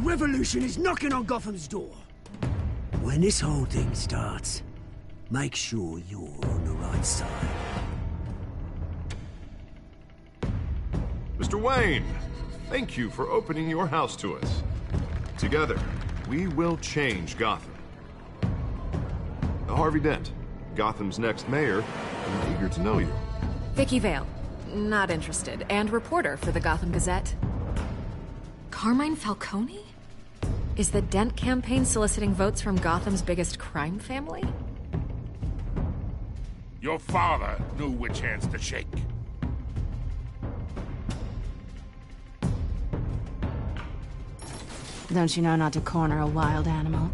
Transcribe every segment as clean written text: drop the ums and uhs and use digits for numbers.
revolution is knocking on Gotham's door. When this whole thing starts, make sure you're on the right side. Mr. Wayne, thank you for opening your house to us. Together, we will change Gotham. Harvey Dent, Gotham's next mayor, I'm eager to know you. Vicky Vale, not interested, and reporter for the Gotham Gazette. Carmine Falcone? Is the Dent campaign soliciting votes from Gotham's biggest crime family? Your father knew which hands to shake. Don't you know not to corner a wild animal?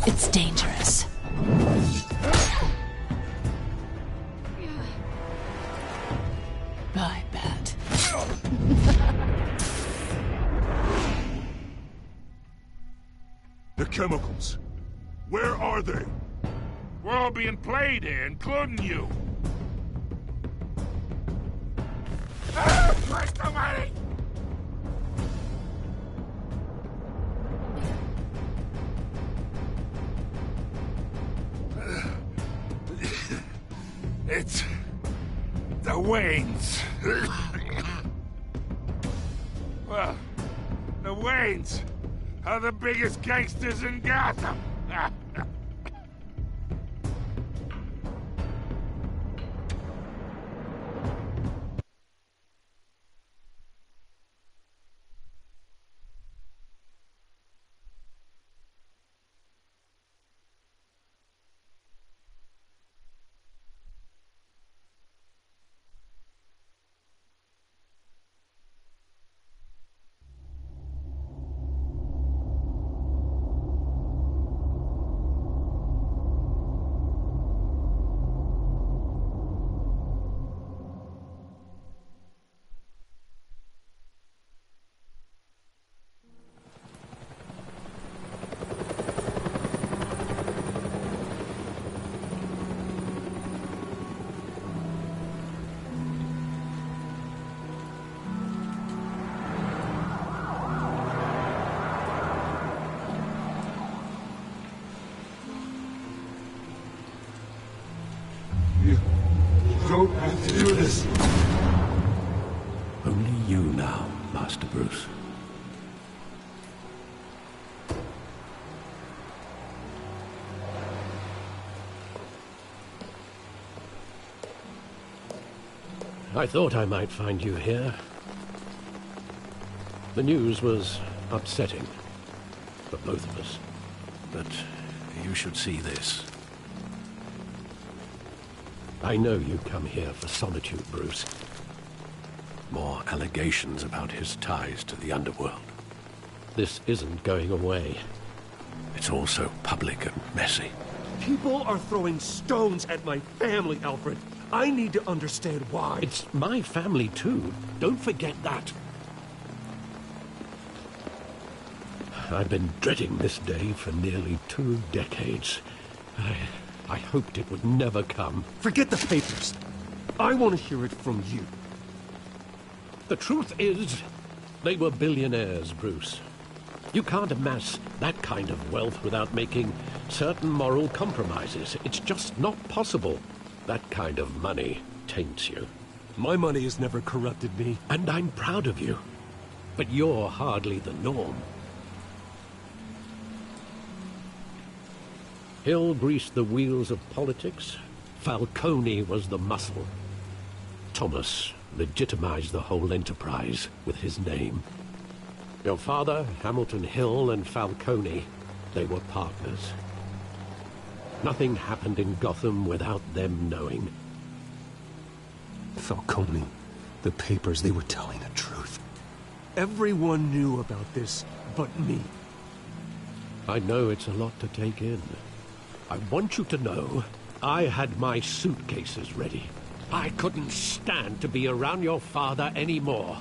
It's dangerous. I bet. The chemicals. Where are they? We're all being played here, including you. Christ almighty! It's the Waynes. Well, the Waynes are the biggest gangsters in Gotham. Don't have to do this. Only you now, Master Bruce. I thought I might find you here. The news was upsetting for both of us. But you should see this. I know you come here for solitude, Bruce. More allegations about his ties to the underworld. This isn't going away. It's all so public and messy. People are throwing stones at my family, Alfred. I need to understand why. It's my family, too. Don't forget that. I've been dreading this day for nearly 2 decades. I hoped it would never come. Forget the papers. I want to hear it from you. The truth is, they were billionaires, Bruce. You can't amass that kind of wealth without making certain moral compromises. It's just not possible. That kind of money taints you. My money has never corrupted me. And I'm proud of you. But you're hardly the norm. Hill greased the wheels of politics. Falcone was the muscle. Thomas legitimized the whole enterprise with his name. Your father, Hamilton Hill, and Falcone, they were partners. Nothing happened in Gotham without them knowing. Falcone, the papers, they were telling the truth. Everyone knew about this but me. I know it's a lot to take in. I want you to know I had my suitcases ready. I couldn't stand to be around your father anymore.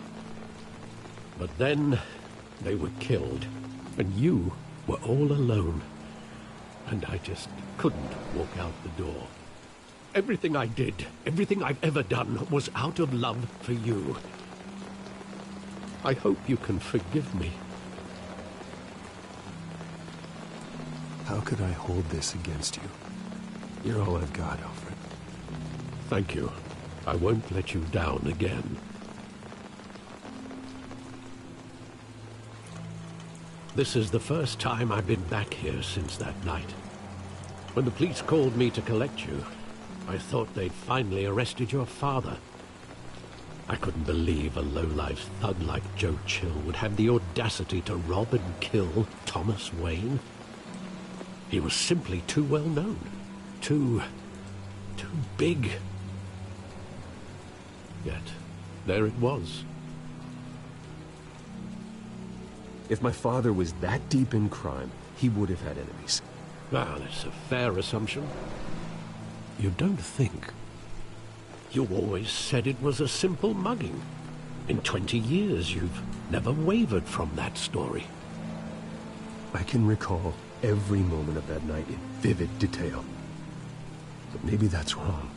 But then they were killed, and you were all alone. And I just couldn't walk out the door. Everything I did, everything I've ever done, was out of love for you. I hope you can forgive me. How could I hold this against you? You're all I've got, Alfred. Thank you. I won't let you down again. This is the first time I've been back here since that night. When the police called me to collect you, I thought they'd finally arrested your father. I couldn't believe a low-life thug like Joe Chill would have the audacity to rob and kill Thomas Wayne. He was simply too well known. Too big. Yet, there it was. If my father was that deep in crime, he would have had enemies. Well, that's a fair assumption. You don't think? You always said it was a simple mugging. In 20 years, you've never wavered from that story. I can recall every moment of that night in vivid detail. But maybe that's wrong.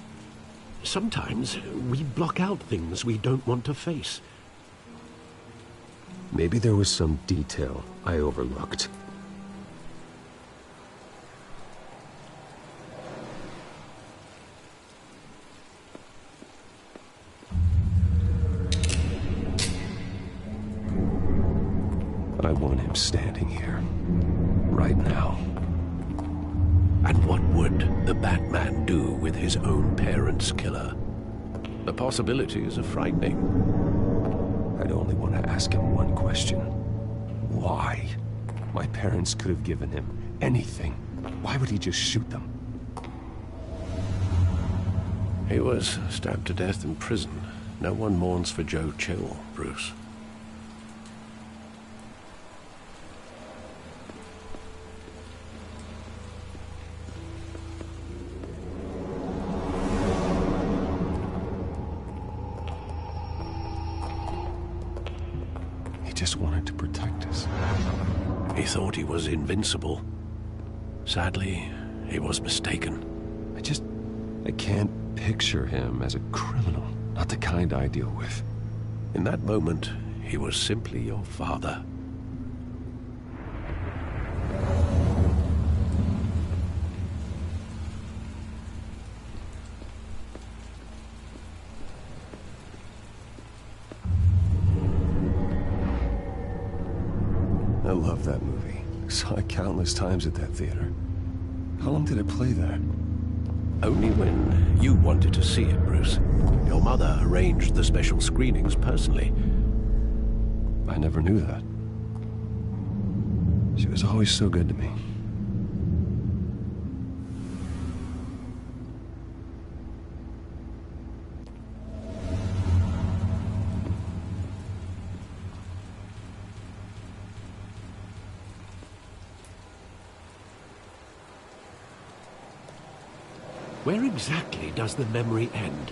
Sometimes we block out things we don't want to face. Maybe there was some detail I overlooked. I want him standing here, right now. And what would the Batman do with his own parents' killer? The possibilities are frightening. I'd only want to ask him one question. Why? My parents could have given him anything. Why would he just shoot them? He was stabbed to death in prison. No one mourns for Joe Chill, Bruce. Just wanted to protect us. He thought he was invincible. Sadly, he was mistaken. I can't picture him as a criminal. Not the kind I deal with. In that moment, he was simply your father. I love that movie. Saw it countless times at that theater. How long did it play there? Only when you wanted to see it, Bruce. Your mother arranged the special screenings personally. I never knew that. She was always so good to me. Where exactly does the memory end?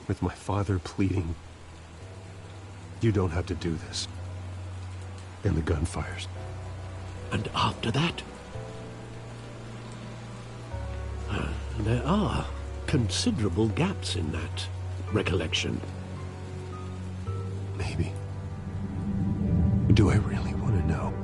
With my father pleading, "You don't have to do this." And the gun fires. And after that? There are considerable gaps in that recollection. Maybe. Do I really want to know?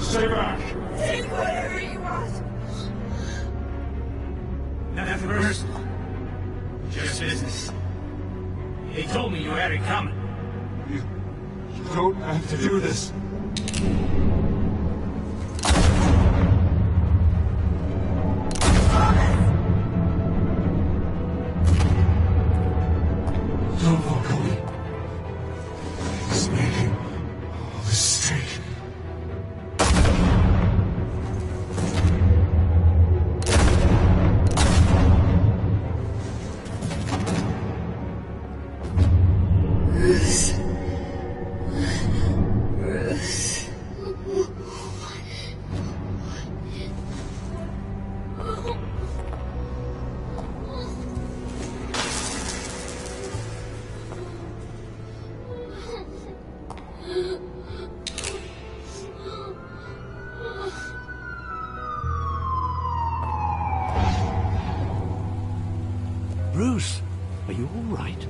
Stay back! Take whatever you want! Nothing personal. Just business. They told me you had it coming. You don't have to do this. Don't walk away. He's making a mistake. Bruce. Bruce, are you all right?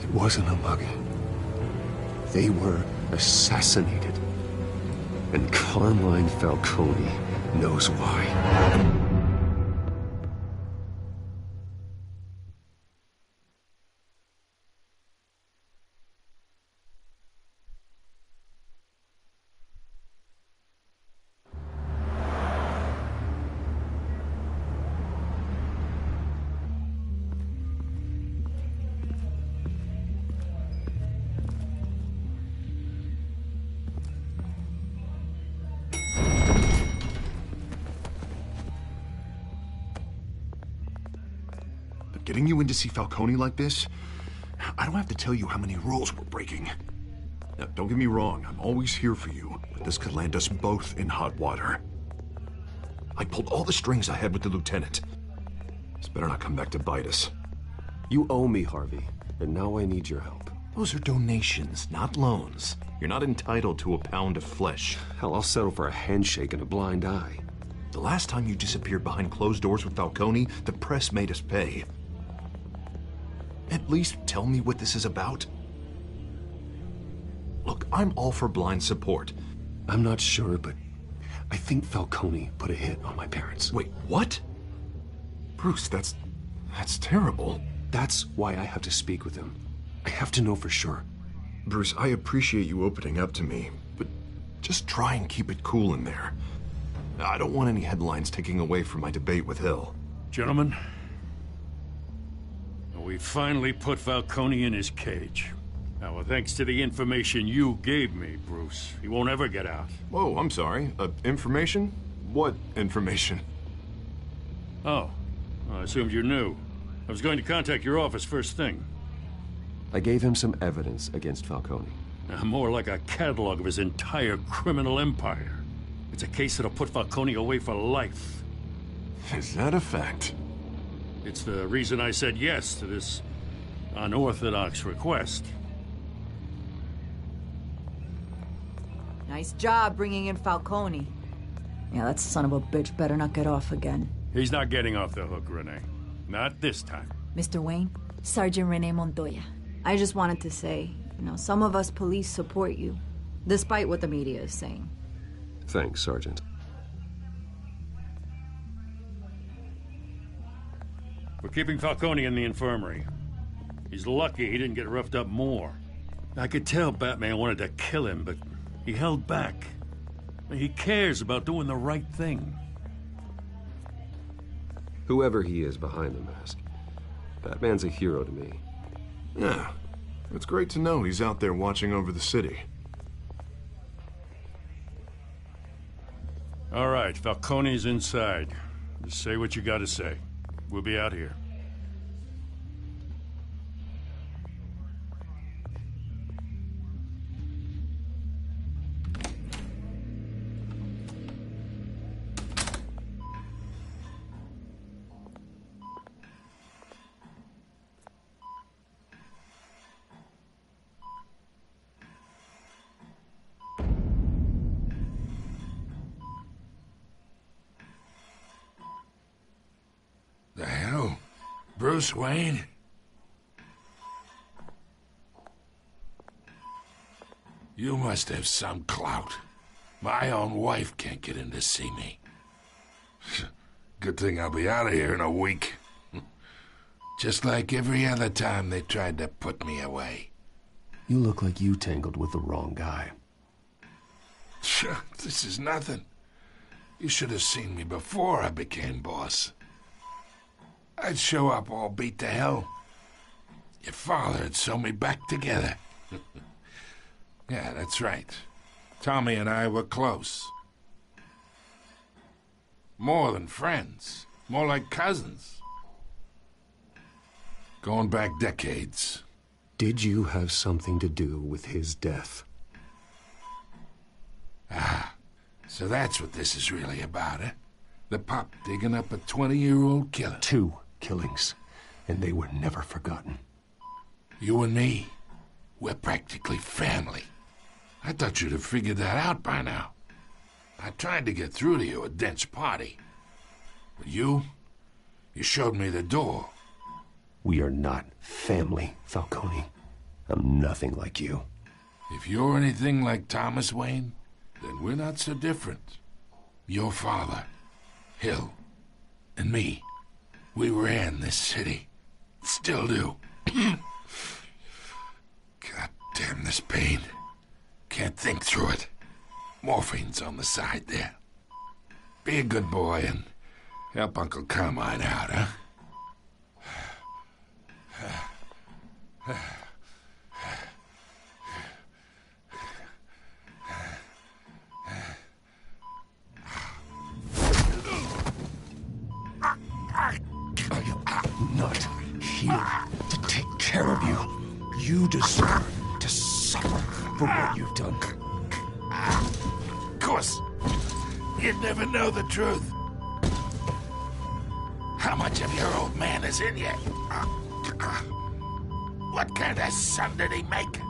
It wasn't a mugging. They were assassinated. And Carmine Falcone knows why. Getting you in to see Falcone like this? I don't have to tell you how many rules we're breaking. Now, don't get me wrong, I'm always here for you, but this could land us both in hot water. I pulled all the strings I had with the lieutenant. This better not come back to bite us. You owe me, Harvey, and now I need your help. Those are donations, not loans. You're not entitled to a pound of flesh. Hell, I'll settle for a handshake and a blind eye. The last time you disappeared behind closed doors with Falcone, the press made us pay. At least tell me what this is about. Look, I'm all for blind support. I'm not sure, but I think Falcone put a hit on my parents. Wait, what? Bruce, that's terrible. That's why I have to speak with him. I have to know for sure. Bruce, I appreciate you opening up to me, but just try and keep it cool in there. I don't want any headlines taking away from my debate with Hill. Gentlemen, we finally put Falcone in his cage. Now, thanks to the information you gave me, Bruce, he won't ever get out. Whoa, I'm sorry. Information? What information? Oh, I assumed you knew. I was going to contact your office first thing. I gave him some evidence against Falcone. More like a catalog of his entire criminal empire. It's a case that'll put Falcone away for life. Is that a fact? It's the reason I said yes to this unorthodox request. Nice job bringing in Falcone. Yeah, that son of a bitch better not get off again. He's not getting off the hook, Renee. Not this time. Mr. Wayne, Sergeant Renee Montoya. I just wanted to say, some of us police support you, despite what the media is saying. Thanks, Sergeant. We're keeping Falcone in the infirmary. He's lucky he didn't get roughed up more. I could tell Batman wanted to kill him, but he held back. He cares about doing the right thing. Whoever he is behind the mask, Batman's a hero to me. Yeah, it's great to know he's out there watching over the city. All right, Falcone's inside. Just say what you gotta say. We'll be out here. The hell? Bruce Wayne? You must have some clout. My own wife can't get in to see me. Good thing I'll be out of here in a week. Just like every other time they tried to put me away. You look like you tangled with the wrong guy. This is nothing. You should have seen me before I became boss. I'd show up all beat to hell. Your father'd sew me back together. Yeah, that's right. Tommy and I were close. More than friends. More like cousins. Going back decades. Did you have something to do with his death? Ah, so that's what this is really about, eh? The pup digging up a 20-year-old killer. 2 killings, and they were never forgotten. You and me, we're practically family. I thought you'd have figured that out by now. I tried to get through to you at Dent's party. But you showed me the door. We are not family, Falcone. I'm nothing like you. If you're anything like Thomas Wayne, then we're not so different. Your father, Hill, and me, we ran this city. Still do. God damn this pain. Can't think through it. Morphine's on the side there. Be a good boy and help Uncle Carmine out, huh? I'm not here to take care of you. You deserve to suffer for what you've done. Of course. You'd never know the truth. How much of your old man is in you? What kind of son did he make?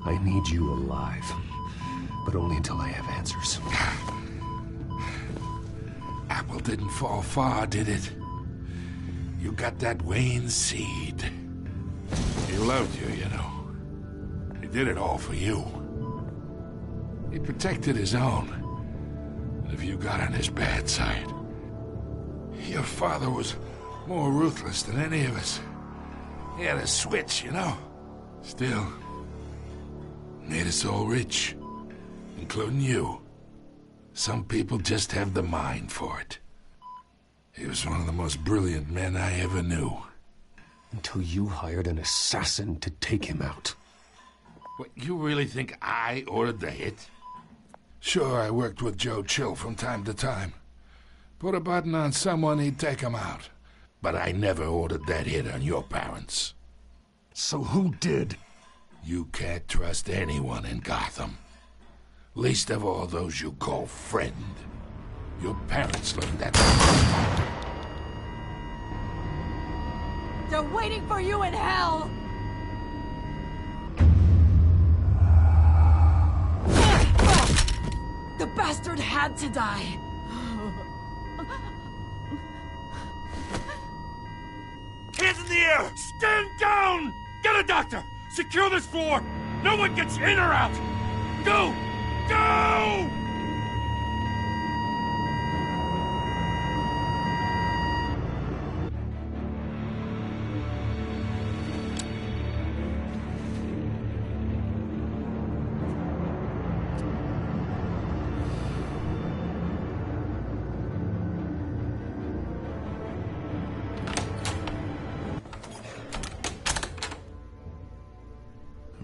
I need you alive, but only until I have answers. Apple didn't fall far, did it? You got that Wayne seed. He loved you, you know. He did it all for you. He protected his own. And if you got on his bad side, your father was more ruthless than any of us. He had a switch, you know. Still, made us all rich, including you. Some people just have the mind for it. He was one of the most brilliant men I ever knew. Until you hired an assassin to take him out. What, you really think I ordered the hit? Sure, I worked with Joe Chill from time to time. Put a button on someone, he'd take him out. But I never ordered that hit on your parents. So who did? You can't trust anyone in Gotham. Least of all those you call friend. Your parents learned that. They're waiting for you in hell! The bastard had to die. Hands in the air! Stand down! Get a doctor! Secure this floor! No one gets in or out! Go! Go!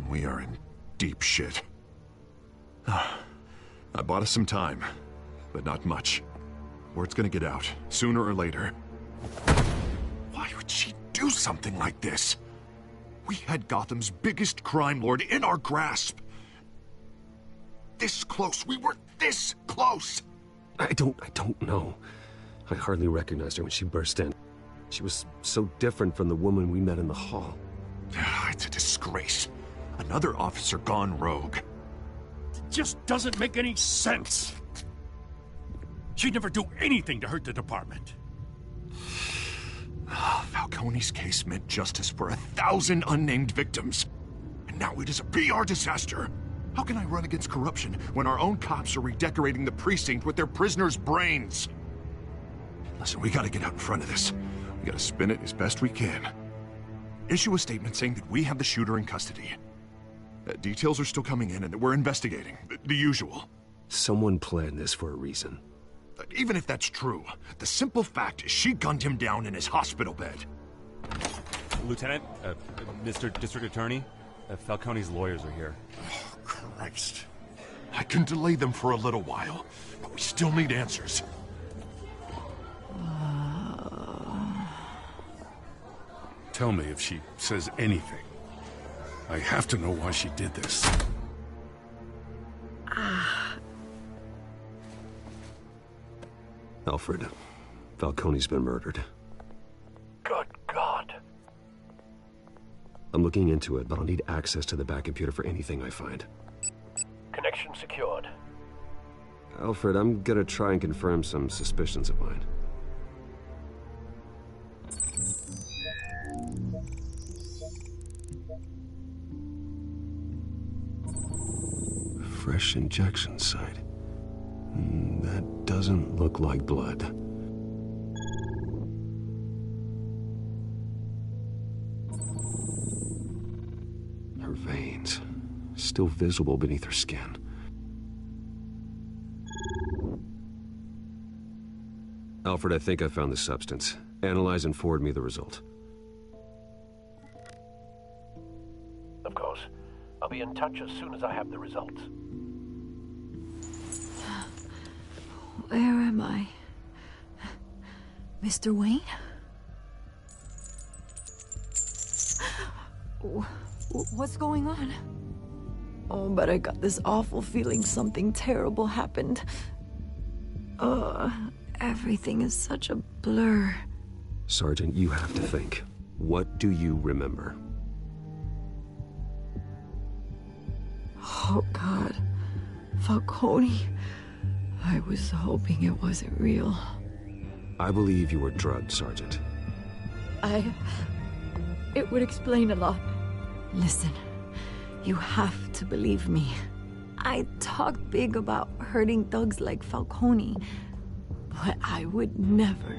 We are in deep shit. I bought us some time, but not much. Word's gonna get out, sooner or later. Why would she do something like this? We had Gotham's biggest crime lord in our grasp. This close, we were this close! I don't know. I hardly recognized her when she burst in. She was so different from the woman we met in the hall. It's a disgrace. Another officer gone rogue. It just doesn't make any sense. She'd never do anything to hurt the department. Falcone's case meant justice for 1,000 unnamed victims. And now it is a PR disaster. How can I run against corruption when our own cops are redecorating the precinct with their prisoners' brains? Listen, we gotta get out in front of this. We gotta spin it as best we can. Issue a statement saying that we have the shooter in custody. Details are still coming in and that we're investigating. The usual. Someone planned this for a reason. Even if that's true, the simple fact is she gunned him down in his hospital bed. Lieutenant, Mr. District Attorney, Falcone's lawyers are here. Oh, Christ. I can delay them for a little while, but we still need answers. Tell me if she says anything. I have to know why she did this. Alfred, Falcone's been murdered. Good God. I'm looking into it, but I'll need access to the back computer for anything I find. Connection secured. Alfred, I'm gonna try and confirm some suspicions of mine. fresh injection site. That doesn't look like blood. Her veins, still visible beneath her skin. Alfred, I think I found the substance. Analyze and forward me the result. Of course. I'll be in touch as soon as I have the results. Where am I? Mr. Wayne? What's going on? Oh, but I got this awful feeling something terrible happened. Everything is such a blur. Sergeant, you have to think. What do you remember? Oh, God. Falcone. I was hoping it wasn't real. I believe you were drugged, Sergeant. It would explain a lot. Listen, you have to believe me. I talk big about hurting thugs like Falcone, but I would never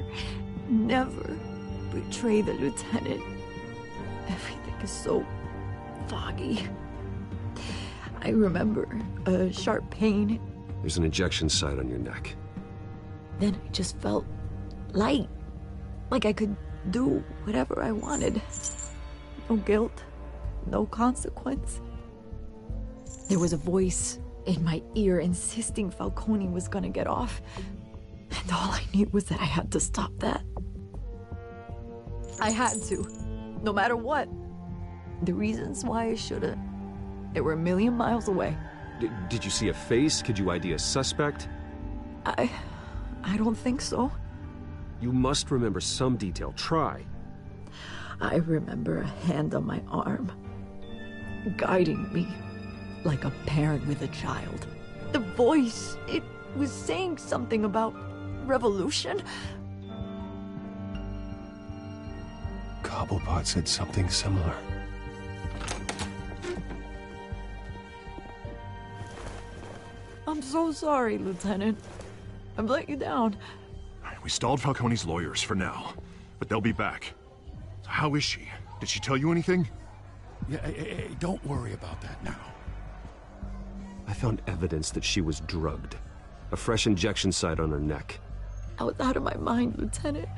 betray the lieutenant. Everything is so foggy. I remember a sharp pain. There's an injection site on your neck. Then I just felt light. Like I could do whatever I wanted. No guilt, no consequence. There was a voice in my ear insisting Falcone was gonna get off. And all I knew was that I had to stop that. I had to, no matter what. The reasons why I should've, they were a million miles away. Did you see a face? Could you ID a suspect? I don't think so. You must remember some detail. Try. I remember a hand on my arm, guiding me like a parent with a child. The voice, it was saying something about revolution. Cobblepot said something similar. I'm so sorry, Lieutenant. I've let you down. We stalled Falcone's lawyers for now, but they'll be back. So how is she? Did she tell you anything? Yeah, hey, don't worry about that now. I found evidence that she was drugged. A fresh injection site on her neck. I was out of my mind, Lieutenant.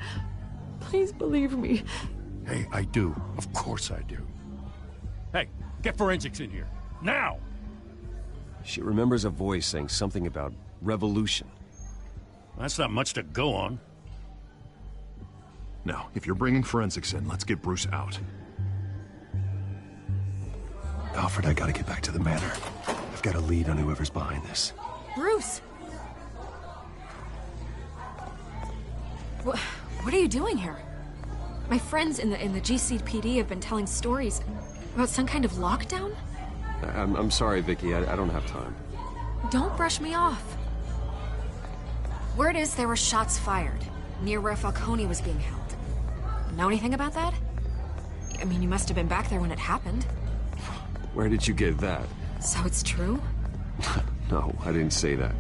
Please believe me. Hey, I do. Of course I do. Hey, get forensics in here. Now! She remembers a voice saying something about revolution. That's not much to go on. Now, if you're bringing forensics in, let's get Bruce out. Alfred, I gotta get back to the manor. I've got a lead on whoever's behind this. Bruce! What are you doing here? My friends in the GCPD have been telling stories about some kind of lockdown? I'm sorry, Vicky. I don't have time. Don't brush me off. Word is there were shots fired near where Falcone was being held. Know anything about that? I mean, you must have been back there when it happened. Where did you get that? So it's true? No, I didn't say that.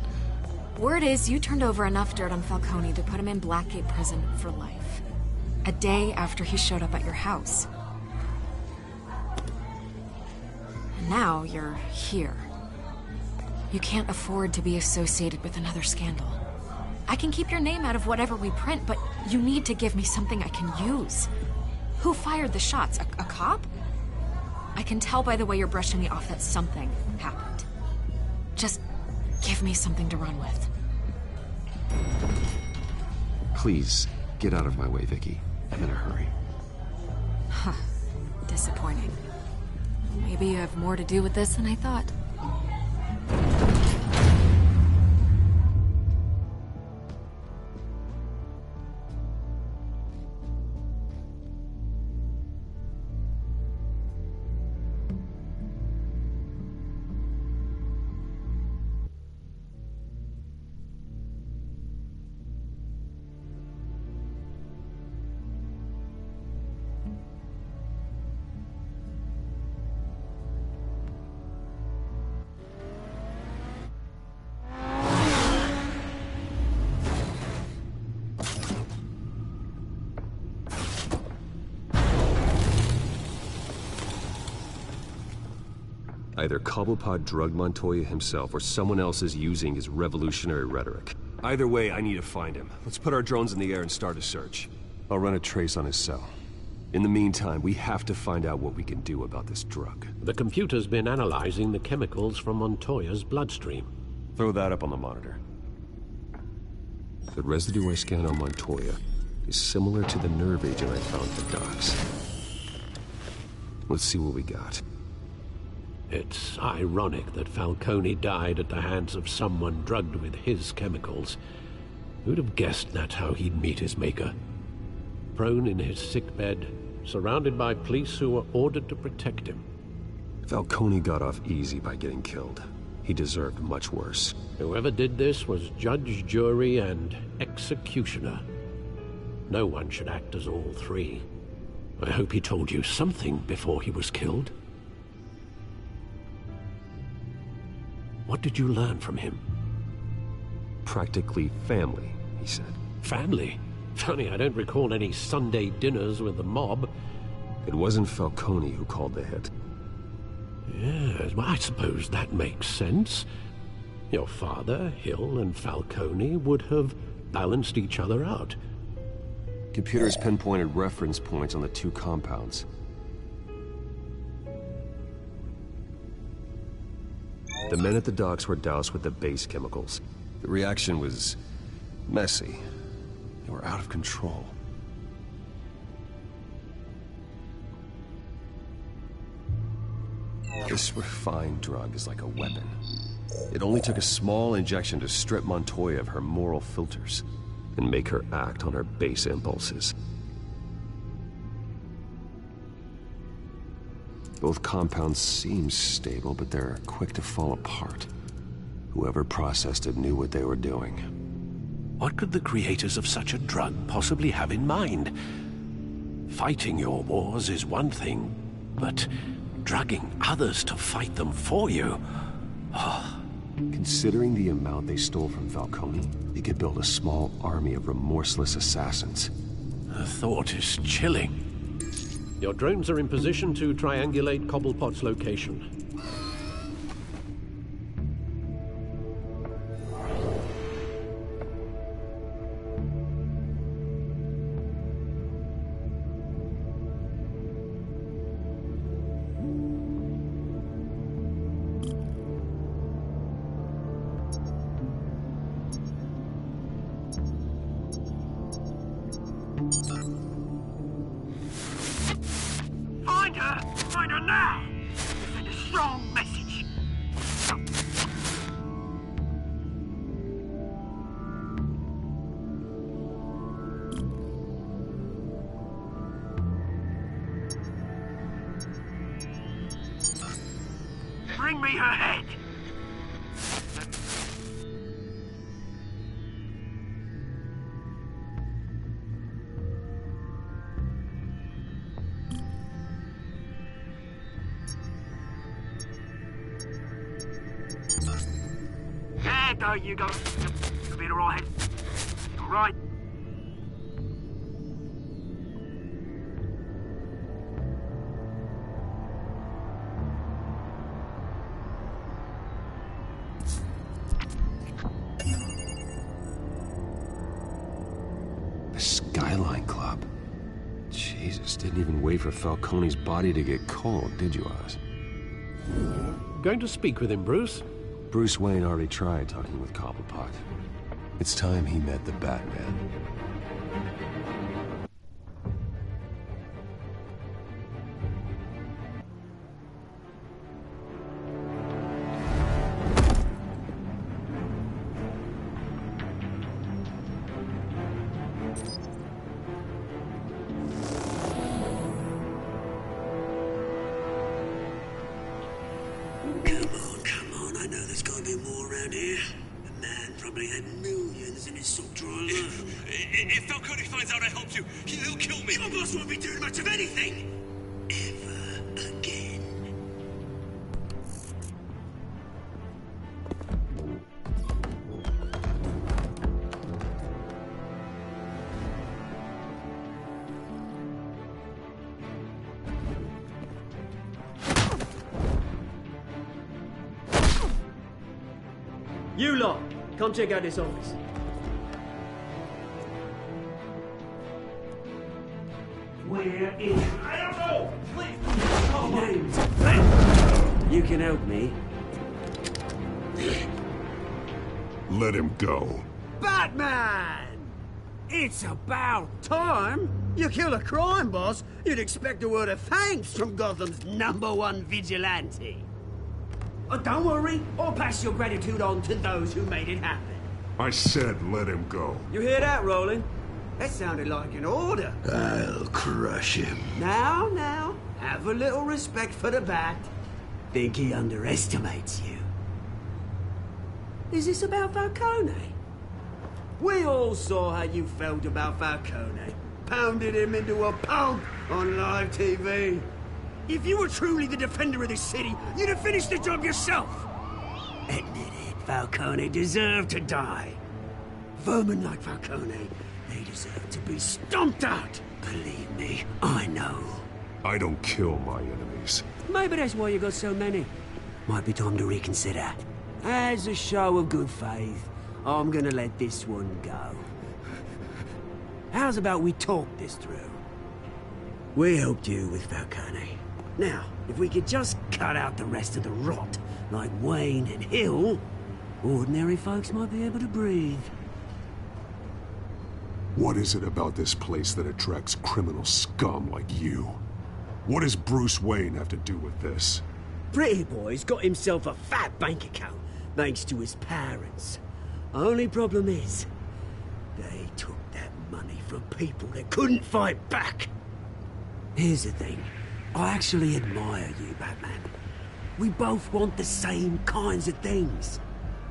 Word is you turned over enough dirt on Falcone to put him in Blackgate Prison for life. A day after he showed up at your house. And now you're here. You can't afford to be associated with another scandal. I can keep your name out of whatever we print, but you need to give me something I can use. Who fired the shots? A cop? I can tell by the way you're brushing me off that something happened. Just give me something to run with. Please, get out of my way, Vicky. I'm in a hurry. Huh. Disappointing. Maybe you have more to do with this than I thought. Either Cobblepot drugged Montoya himself, or someone else is using his revolutionary rhetoric. Either way, I need to find him. Let's put our drones in the air and start a search. I'll run a trace on his cell. In the meantime, we have to find out what we can do about this drug. The computer's been analyzing the chemicals from Montoya's bloodstream. Throw that up on the monitor. The residue I scanned on Montoya is similar to the nerve agent I found at the docks. Let's see what we got. It's ironic that Falcone died at the hands of someone drugged with his chemicals. Who'd have guessed that's how he'd meet his maker? Prone in his sickbed, surrounded by police who were ordered to protect him. Falcone got off easy by getting killed. He deserved much worse. Whoever did this was judge, jury, and executioner. No one should act as all three. I hope he told you something before he was killed. What did you learn from him? Practically family, he said. Family? Funny, I don't recall any Sunday dinners with the mob. It wasn't Falcone who called the hit. Yes, well, I suppose that makes sense. Your father, Hill, and Falcone would have balanced each other out. Computers pinpointed reference points on the two compounds. The men at the docks were doused with the base chemicals. The reaction was messy. They were out of control. This refined drug is like a weapon. It only took a small injection to strip Montoya of her moral filters and make her act on her base impulses. Both compounds seem stable, but they're quick to fall apart. Whoever processed it knew what they were doing. What could the creators of such a drug possibly have in mind? Fighting your wars is one thing, but drugging others to fight them for you? Considering the amount they stole from Falcone, they could build a small army of remorseless assassins. The thought is chilling. Your drones are in position to triangulate Cobblepot's location. Find her now! Send a strong message. Bring me her head. There you go. You'll be alright. Alright. The Skyline Club. Jesus, didn't even wait for Falcone's body to get cold, did you, Oz? Going to speak with him, Bruce? Bruce Wayne already tried talking with Cobblepot. It's time he met the Batman. If Falcone finds out I helped you, he'll kill me. Your boss won't be doing much of anything. Ever again. You lot, come check out this office. Where is... I don't know! Please! Names. You can help me. Let him go. Batman! It's about time. You kill a crime boss, you'd expect a word of thanks from Gotham's #1 vigilante. Oh, don't worry, I'll pass your gratitude on to those who made it happen. I said let him go. You hear that, Roland? That sounded like an order. I'll crush him. Now, have a little respect for the Bat. Think he underestimates you. Is this about Falcone? We all saw how you felt about Falcone. Pounded him into a pulp on live TV. If you were truly the defender of this city, you'd have finished the job yourself. Admit it, Falcone deserved to die. Vermin like Falcone, they deserve to be stomped out. Believe me, I know. I don't kill my enemies. Maybe that's why you got so many. Might be time to reconsider. As a show of good faith, I'm gonna let this one go. How's about we talk this through? We helped you with Falcone. Now, if we could just cut out the rest of the rot, like Wayne and Hill, ordinary folks might be able to breathe. What is it about this place that attracts criminal scum like you? What does Bruce Wayne have to do with this? Pretty Boy's got himself a fat bank account, thanks to his parents. Only problem is, they took that money from people that couldn't fight back. Here's the thing. I actually admire you, Batman. We both want the same kinds of things.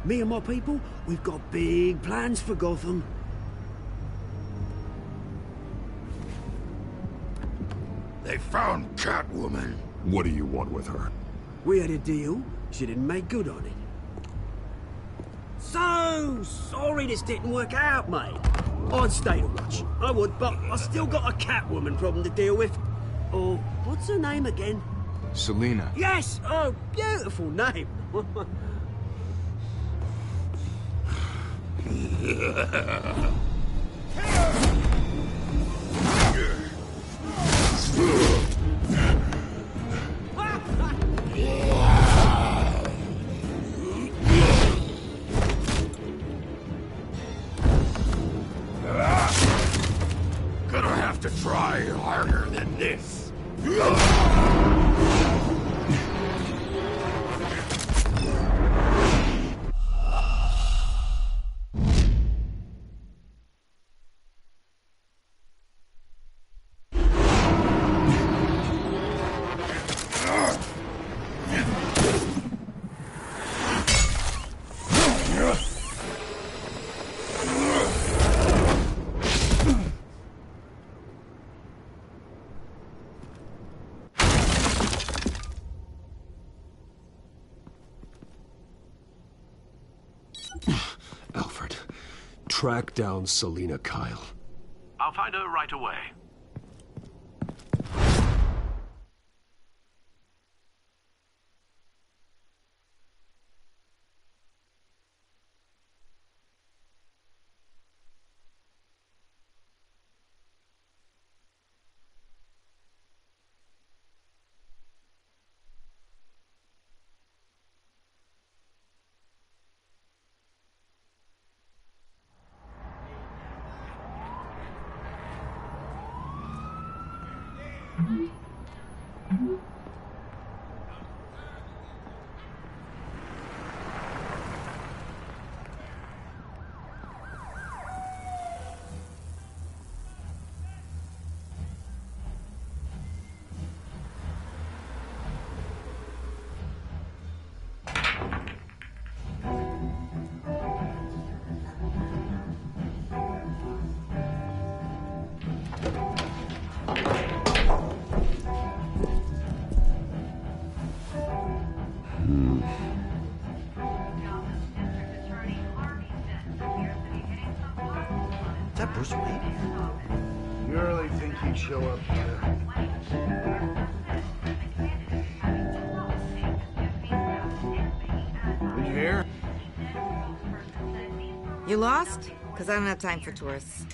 Me and my people, we've got big plans for Gotham. They found Catwoman. What do you want with her? We had a deal. She didn't make good on it. So sorry this didn't work out, mate. I'd stay to watch. I would, but I still got a Catwoman problem to deal with. Oh, what's her name again? Selina. Yes! Oh, beautiful name. Gonna have to try harder than this. Alfred, track down Selina Kyle. I'll find her right away. Is that Bruce Wayne? You really think he'd show up here? Did you hear? You lost? Because I don't have time for tourists.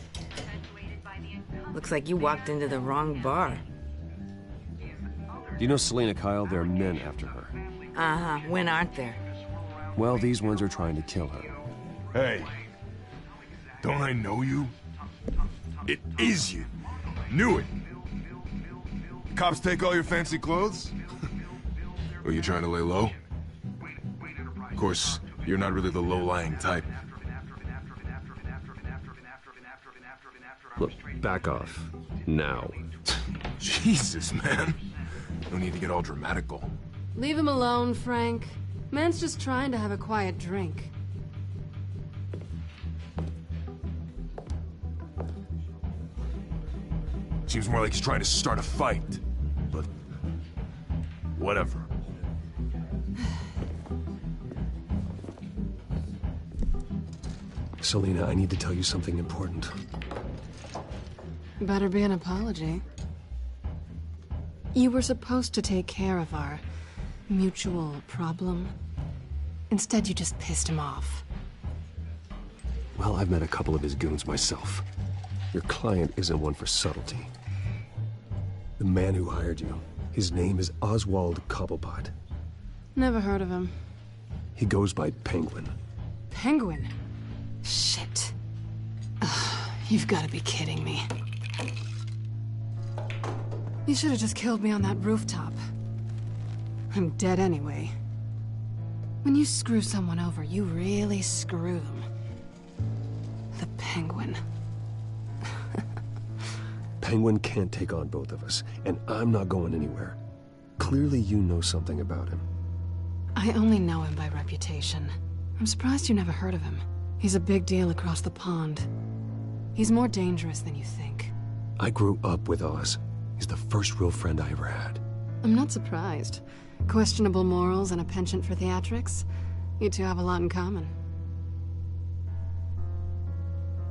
Looks like you walked into the wrong bar. Do you know Selena Kyle? There are men after her. Uh-huh. When aren't there? Well, these ones are trying to kill her. Hey. Don't I know you? It is you. Knew it. Cops take all your fancy clothes? Are you trying to lay low? Of course, you're not really the low-lying type. Look, back off. Now. Jesus, man. No need to get all dramatical. Leave him alone, Frank. Man's just trying to have a quiet drink. Seems more like he's trying to start a fight. But... whatever. Selena, I need to tell you something important. Better be an apology. You were supposed to take care of our mutual problem. Instead, you just pissed him off. Well, I've met a couple of his goons myself. Your client isn't one for subtlety. The man who hired you, his name is Oswald Cobblepot. Never heard of him. He goes by Penguin. Penguin? Shit. Ugh, you've got to be kidding me. You should have just killed me on that rooftop. I'm dead anyway. When you screw someone over, you really screw them. The Penguin. Penguin can't take on both of us, and I'm not going anywhere. Clearly you know something about him. I only know him by reputation. I'm surprised you never heard of him. He's a big deal across the pond. He's more dangerous than you think. I grew up with Oz. He's the first real friend I ever had. I'm not surprised. Questionable morals and a penchant for theatrics. You two have a lot in common.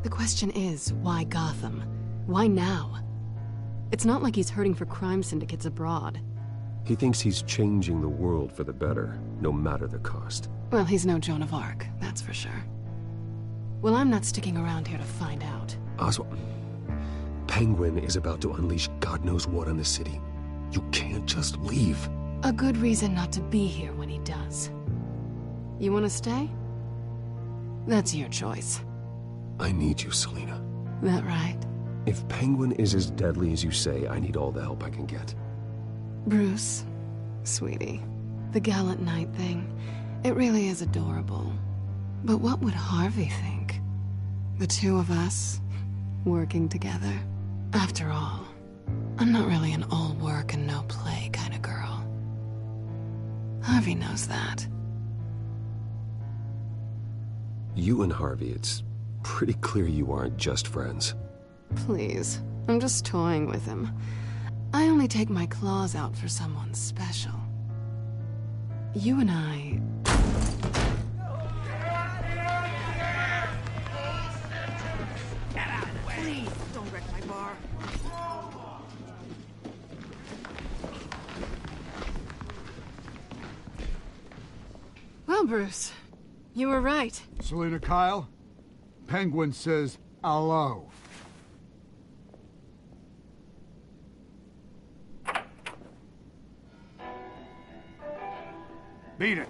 The question is, why Gotham? Why now? It's not like he's hurting for crime syndicates abroad. He thinks he's changing the world for the better, no matter the cost. Well, he's no Joan of Arc, that's for sure. Well, I'm not sticking around here to find out. Oswald, Penguin is about to unleash God knows what on the city. You can't just leave. A good reason not to be here when he does. You want to stay? That's your choice. I need you, Selena. That right? If Penguin is as deadly as you say, I need all the help I can get. Bruce, sweetie, the gallant knight thing, it really is adorable. But what would Harvey think? The two of us, working together? After all, I'm not really an all work and no play kind of girl. Harvey knows that. You and Harvey, it's pretty clear you aren't just friends. Please, I'm just toying with him. I only take my claws out for someone special. You and I... Please, don't wreck my bar. Well, Bruce, you were right. Selena Kyle, Penguin says hello. Beat it.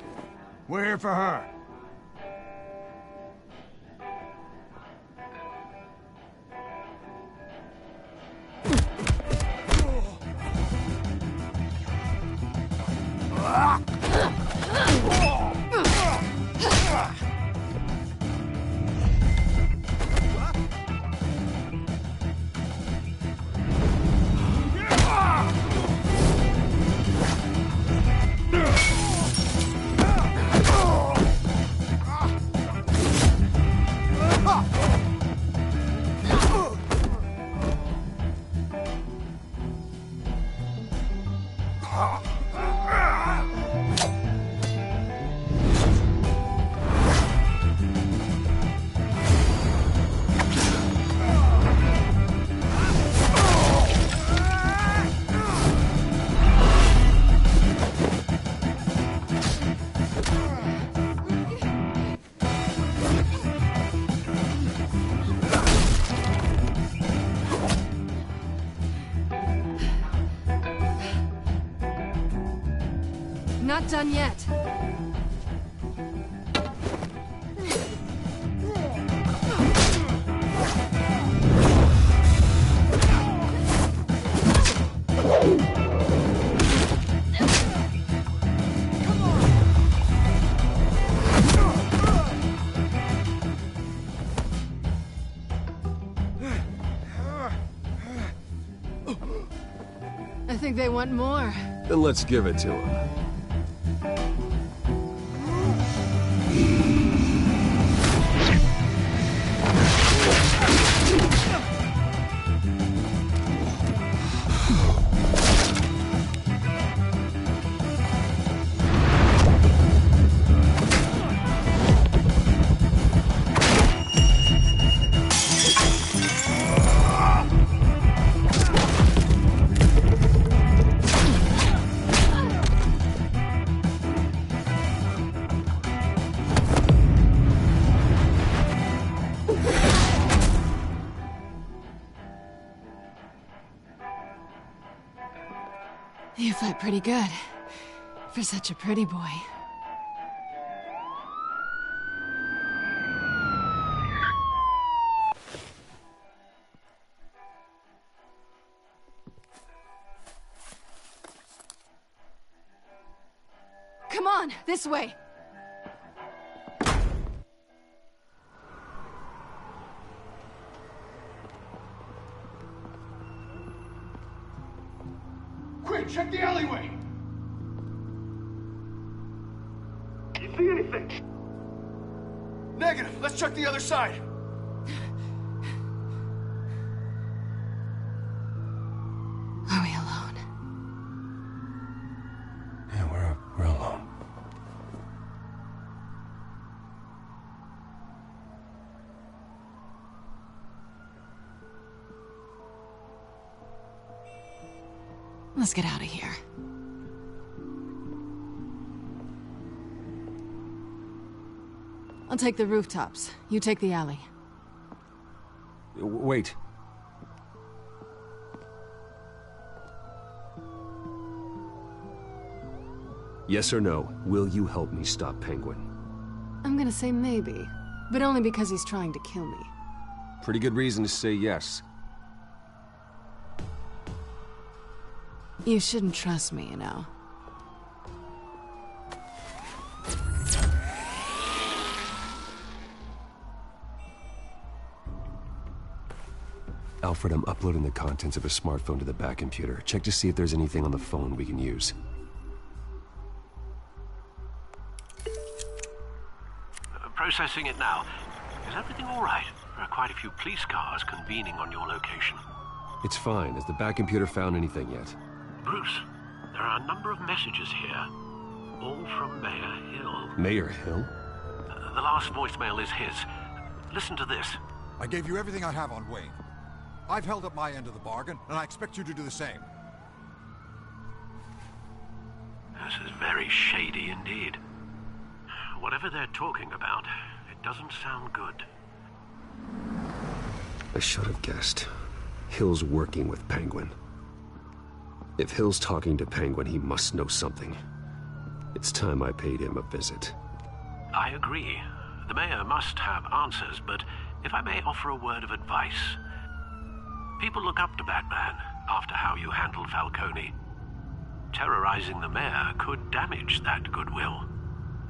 We're here for her. Not done yet. I think they want more. Then let's give it to them. You fight pretty good. For such a pretty boy. Come on, this way! Quick, check the alleyway! You see anything? Negative. Let's check the other side. Are we alone? Yeah, we're alone. Let's get out of here. I'll take the rooftops. You take the alley. Wait. Yes or no, will you help me stop Penguin? I'm gonna say maybe, but only because he's trying to kill me. Pretty good reason to say yes. You shouldn't trust me, you know. Alfred, I'm uploading the contents of a smartphone to the back computer. Check to see if there's anything on the phone we can use. Processing it now. Is everything all right? There are quite a few police cars convening on your location. It's fine. Has the back computer found anything yet? Bruce, there are a number of messages here. All from Mayor Hill. Mayor Hill? The last voicemail is his. Listen to this. I gave you everything I have on Wayne. I've held up my end of the bargain, and I expect you to do the same. This is very shady indeed. Whatever they're talking about, it doesn't sound good. I should have guessed. Hill's working with Penguin. If Hill's talking to Penguin, he must know something. It's time I paid him a visit. I agree. The mayor must have answers, but if I may offer a word of advice. People look up to Batman after how you handled Falcone. Terrorizing the mayor could damage that goodwill.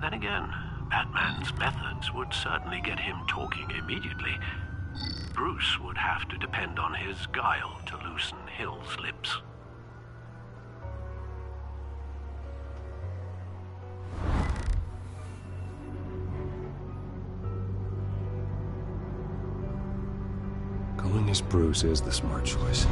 Then again, Batman's methods would certainly get him talking immediately. Bruce would have to depend on his guile to loosen Hill's lips. Going as Bruce is the smart choice.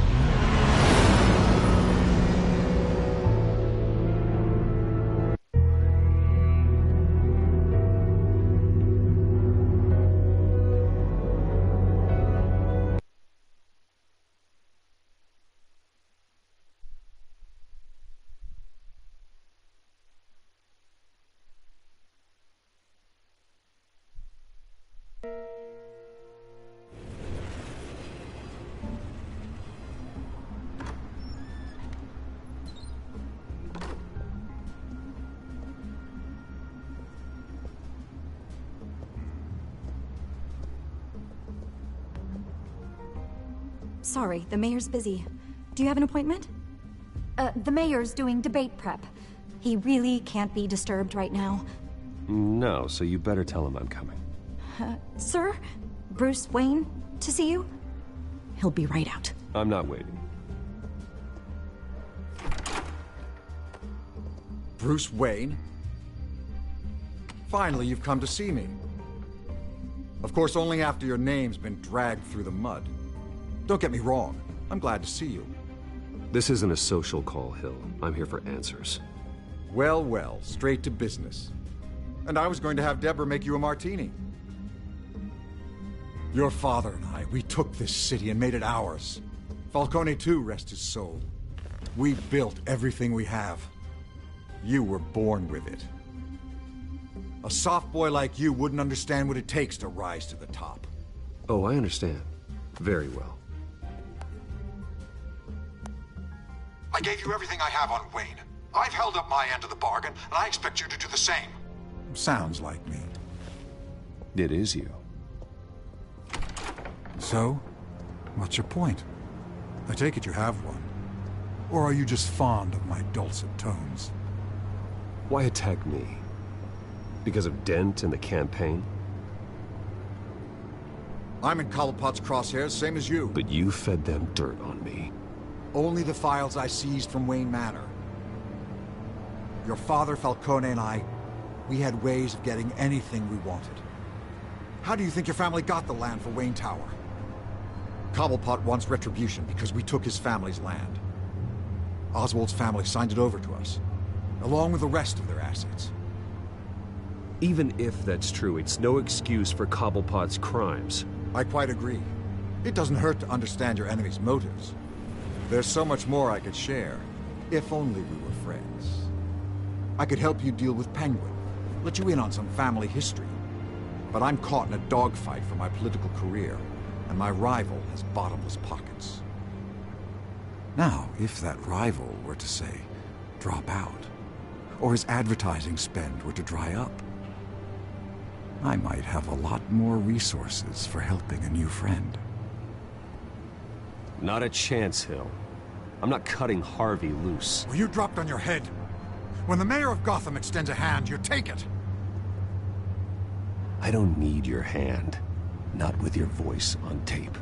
sorry. The mayor's busy. Do you have an appointment? The mayor's doing debate prep. He really can't be disturbed right now. No, so you better tell him I'm coming. Sir? Bruce Wayne to see you? He'll be right out. I'm not waiting. Bruce Wayne? Finally, you've come to see me. Of course, only after your name's been dragged through the mud. Don't get me wrong. I'm glad to see you. This isn't a social call, Hill. I'm here for answers. Well, well, straight to business. And I was going to have Deborah make you a martini. Your father and I, we took this city and made it ours. Falcone too, rest his soul. We built everything we have. You were born with it. A soft boy like you wouldn't understand what it takes to rise to the top. Oh, I understand. Very well. I gave you everything I have on Wayne. I've held up my end of the bargain, and I expect you to do the same. Sounds like me. It is you. So, what's your point? I take it you have one. Or are you just fond of my dulcet tones? Why attack me? Because of Dent and the campaign? I'm in Cobblepot's crosshairs, same as you. But you fed them dirt on me. Only the files I seized from Wayne Manor. Your father, Falcone, and I, we had ways of getting anything we wanted. How do you think your family got the land for Wayne Tower? Cobblepot wants retribution because we took his family's land. Oswald's family signed it over to us, along with the rest of their assets. Even if that's true, it's no excuse for Cobblepot's crimes. I quite agree. It doesn't hurt to understand your enemy's motives. There's so much more I could share, if only we were friends. I could help you deal with Penguin, let you in on some family history. But I'm caught in a dogfight for my political career, and my rival has bottomless pockets. Now, if that rival were to, say, drop out, or his advertising spend were to dry up, I might have a lot more resources for helping a new friend. Not a chance, Hill. I'm not cutting Harvey loose. Well, you dropped on your head. When the mayor of Gotham extends a hand, you take it. I don't need your hand. Not with your voice on tape.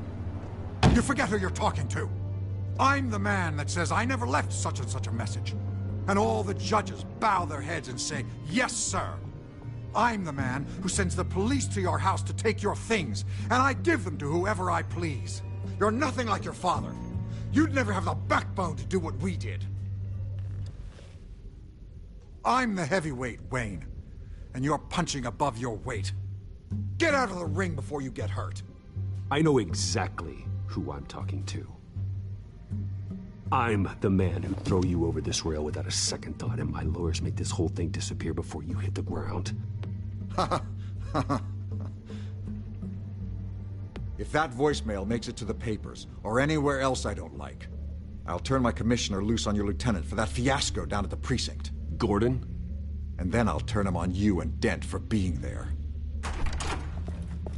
You forget who you're talking to. I'm the man that says I never left such and such a message. And all the judges bow their heads and say, yes, sir. I'm the man who sends the police to your house to take your things, and I give them to whoever I please. You're nothing like your father. You'd never have the backbone to do what we did. I'm the heavyweight, Wayne, and you're punching above your weight. Get out of the ring before you get hurt. I know exactly who I'm talking to. I'm the man who'd throw you over this rail without a second thought, and my lawyers make this whole thing disappear before you hit the ground. If that voicemail makes it to the papers, or anywhere else I don't like, I'll turn my commissioner loose on your lieutenant for that fiasco down at the precinct. Gordon? And then I'll turn him on you and Dent for being there.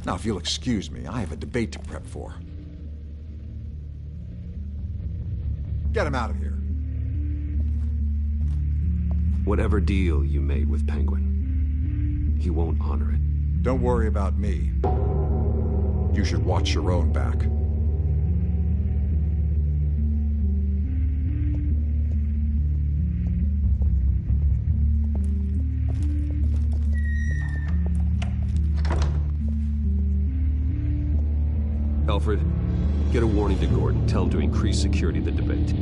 Now, if you'll excuse me, I have a debate to prep for. Get him out of here. Whatever deal you made with Penguin, he won't honor it. Don't worry about me. You should watch your own back. Alfred, get a warning to Gordon. Tell him to increase security of the debate.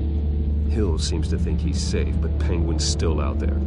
Hill seems to think he's safe, but Penguin's still out there.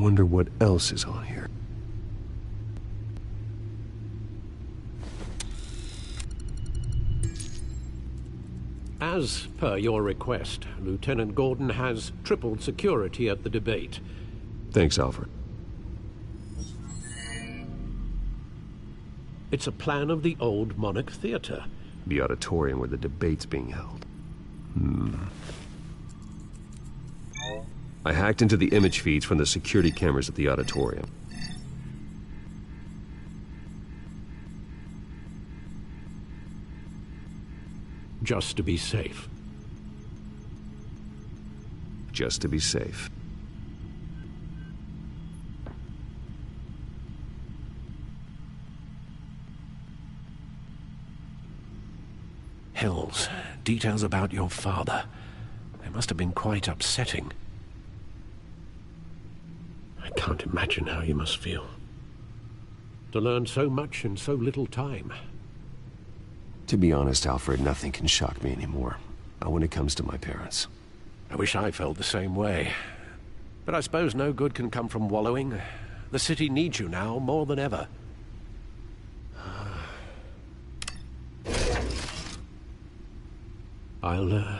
wonder what else is on here. As per your request, Lieutenant Gordon has tripled security at the debate. Thanks, Alfred. It's a plan of the old Monarch Theater. The auditorium where the debate's being held. I hacked into the image feeds from the security cameras at the auditorium. Just to be safe. Just to be safe. Hills, details about your father. They must have been quite upsetting. I can't imagine how you must feel. To learn so much in so little time. To be honest, Alfred, nothing can shock me anymore. Not when it comes to my parents. I wish I felt the same way. But I suppose no good can come from wallowing. The city needs you now more than ever. I'll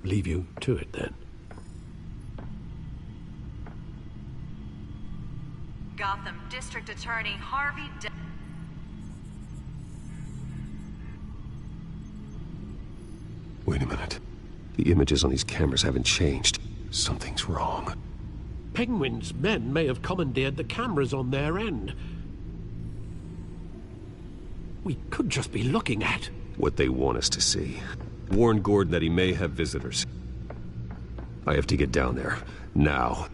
leave you to it then. Gotham District Attorney Harvey Wait a minute. The images on these cameras haven't changed. Something's wrong. Penguin's men may have commandeered the cameras on their end. We could just be looking at what they want us to see. Warn Gordon that he may have visitors. I have to get down there. Now.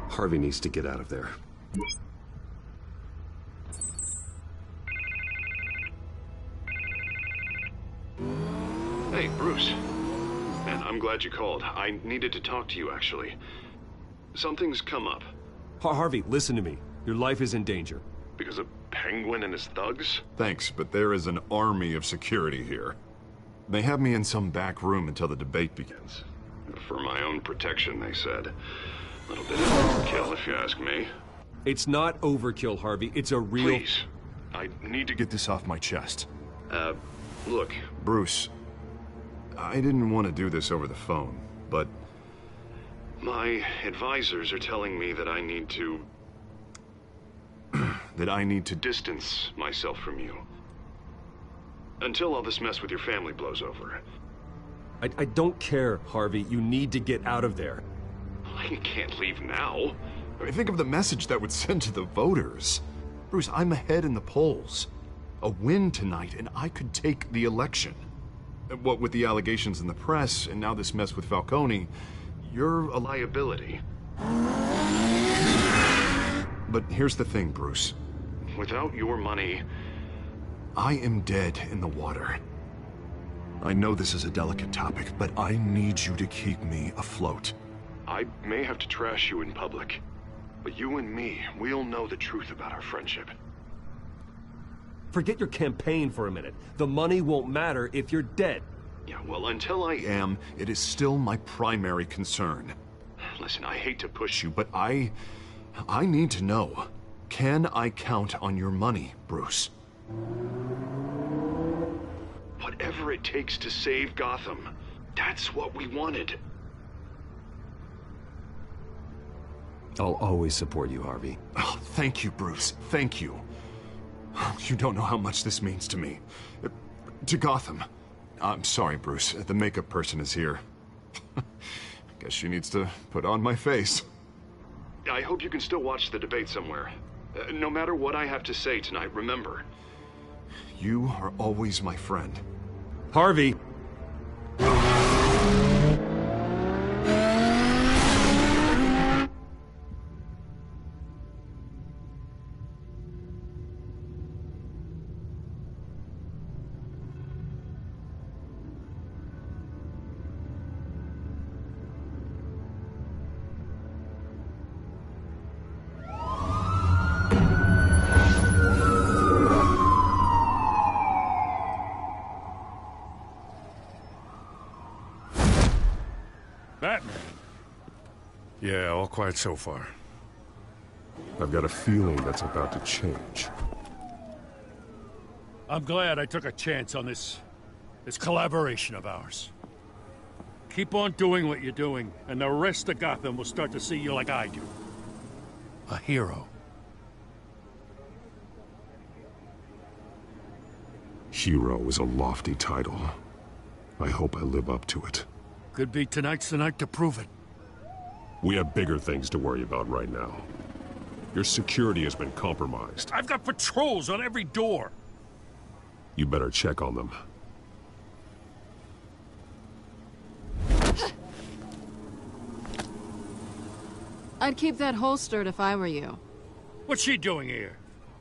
Harvey needs to get out of there. Hey, Bruce. Man, I'm glad you called. I needed to talk to you, actually. Something's come up. Harvey, listen to me. Your life is in danger. Because of Penguin and his thugs? Thanks, but there is an army of security here. They have me in some back room until the debate begins. For my own protection, they said. A little bit of overkill, if you ask me. It's not overkill, Harvey. It's a real... Please. I need to Get this off my chest. Look. Bruce, I didn't want to do this over the phone, but... My advisors are telling me that I need to... that I need to distance myself from you. Until all this mess with your family blows over. I don't care, Harvey. You need to get out of there. I can't leave now. I mean, think of the message that would send to the voters. Bruce, I'm ahead in the polls. A win tonight, and I could take the election. What with the allegations in the press, and now this mess with Falcone, you're a liability. But here's the thing, Bruce. Without your money... I am dead in the water. I know this is a delicate topic, but I need you to keep me afloat. I may have to trash you in public, but you and me, we'll know the truth about our friendship. Forget your campaign for a minute. The money won't matter if you're dead. Yeah, well, until I am, it is still my primary concern. Listen, I hate to push you, but I need to know. Can I count on your money, Bruce? Whatever it takes to save Gotham, that's what we wanted. I'll always support you, Harvey. Oh, thank you, Bruce. Thank you. You don't know how much this means to me. To Gotham. I'm sorry, Bruce. The makeup person is here. Guess she needs to put on my face. I hope you can still watch the debate somewhere. No matter what I have to say tonight, remember. You are always my friend. Harvey! Yeah, all quiet so far. I've got a feeling that's about to change. I'm glad I took a chance on this collaboration of ours. Keep on doing what you're doing, and the rest of Gotham will start to see you like I do. A hero. Hero is a lofty title. I hope I live up to it. Could be tonight's the night to prove it. We have bigger things to worry about right now. Your security has been compromised. I've got patrols on every door. You better check on them. I'd keep that holstered if I were you. What's she doing here?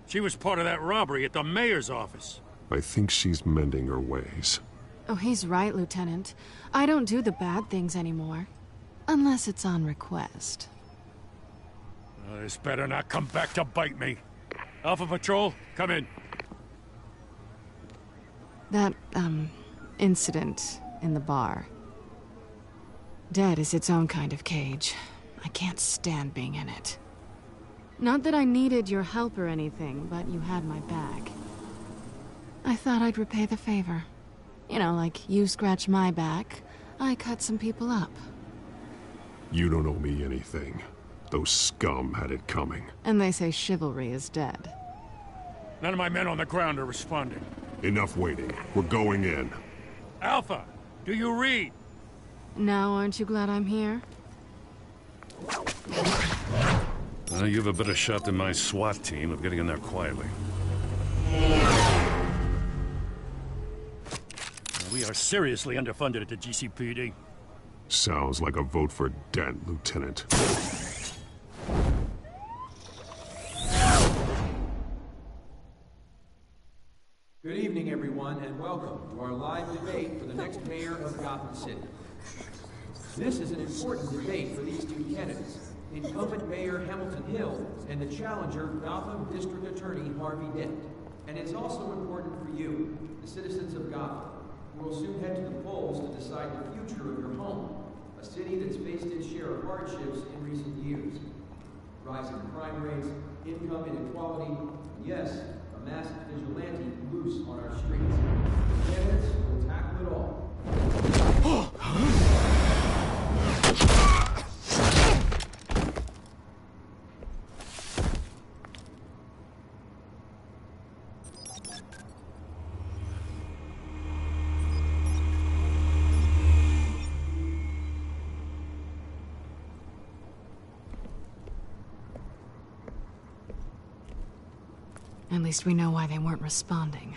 She was part of that robbery at the mayor's office. I think she's mending her ways. Oh, he's right, Lieutenant. I don't do the bad things anymore. Unless it's on request. This better not come back to bite me. Alpha Patrol, come in. That, incident in the bar. Dead is its own kind of cage. I can't stand being in it. Not that I needed your help or anything, but you had my back. I thought I'd repay the favor. You know, like you scratch my back, I cut some people up. You don't owe me anything. Those scum had it coming. And they say chivalry is dead. None of my men on the ground are responding. Enough waiting. We're going in. Alpha, do you read? Now, aren't you glad I'm here? Well, you have a better shot than my SWAT team of getting in there quietly. We are seriously underfunded at the GCPD. Sounds like a vote for Dent, Lieutenant. Good evening, everyone, and welcome to our live debate for the next mayor of Gotham City. This is an important debate for these two candidates, incumbent Mayor Hamilton Hill and the challenger Gotham District Attorney Harvey Dent. And it's also important for you, the citizens of Gotham, who will soon head to the polls to decide the future of your home, a city that's faced its share of hardships in recent years. Rising crime rates, income inequality, and yes, a masked vigilante loose on our streets. The candidates will tackle it all. At least we know why they weren't responding.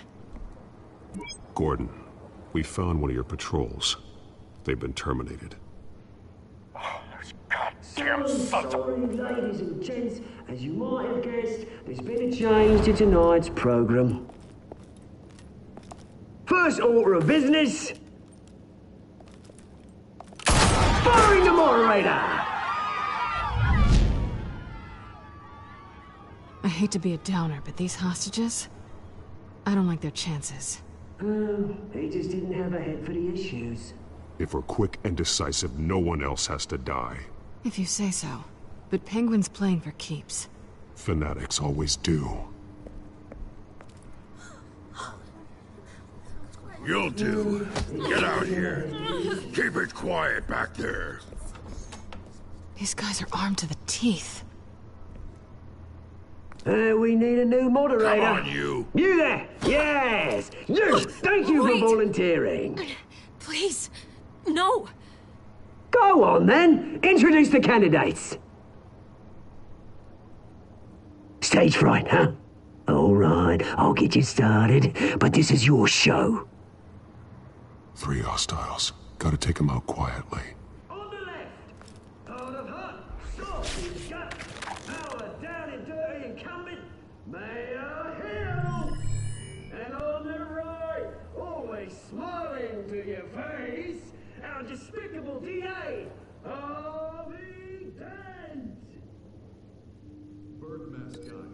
Gordon, we found one of your patrols. They've been terminated. Damn sorry, ladies and gents. As you might have guessed, there's been a change to tonight's programme. First order of business... firing the moderator! I hate to be a downer, but these hostages... I don't like their chances. He just didn't have a head for the issues. If we're quick and decisive, no one else has to die. If you say so. But Penguin's playing for keeps. Fanatics always do. You'll do. Get out here. Keep it quiet back there. These guys are armed to the teeth. We need a new moderator. Come on, you. You there! Yes! You! Thank you for volunteering. Please, no. Go on, then. Introduce the candidates. Stage fright, huh? All right, I'll get you started, but this is your show. 3 hostiles. Gotta take them out quietly. On the left, out of hot, soft and gut, our down and dirty incumbent, Mayor Hill. And on the right, always smiling to your face, our despicable DA, Harvey Dent. Bird mask guy.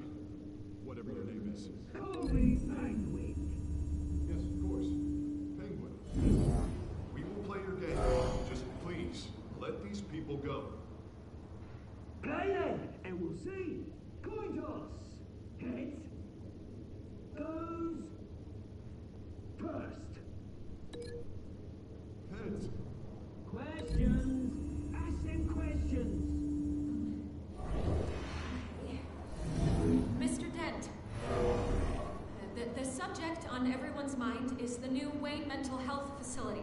Whatever your name is. Call me Penguin. Yes, of course. Penguin. We will play your game. Just please, let these people go. subject on everyone's mind is the new Wayne Mental Health Facility.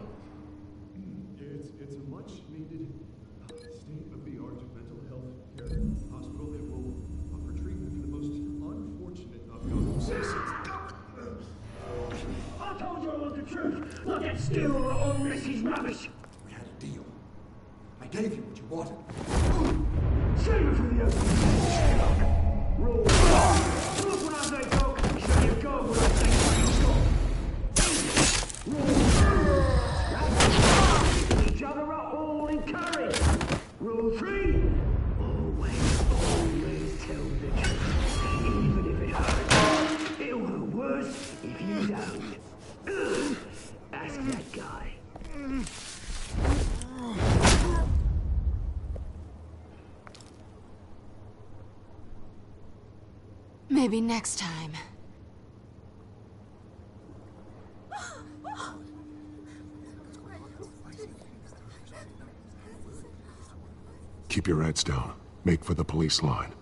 It's a much-needed state-of-the-art mental health care hospital that will offer treatment for the most unfortunate of Gotham citizens. I told you all the truth. Not that still all this is rubbish. We had a deal. I gave you what you wanted. Save it for the open. Roll. Look when I say talk, show you go when I say roll. Each other are all encouraged. Rule 3. Always tell the truth. Even if it hurts. It'll hurt worse if you don't. Ask that guy. Maybe next time. Keep your heads down. Make for the police line.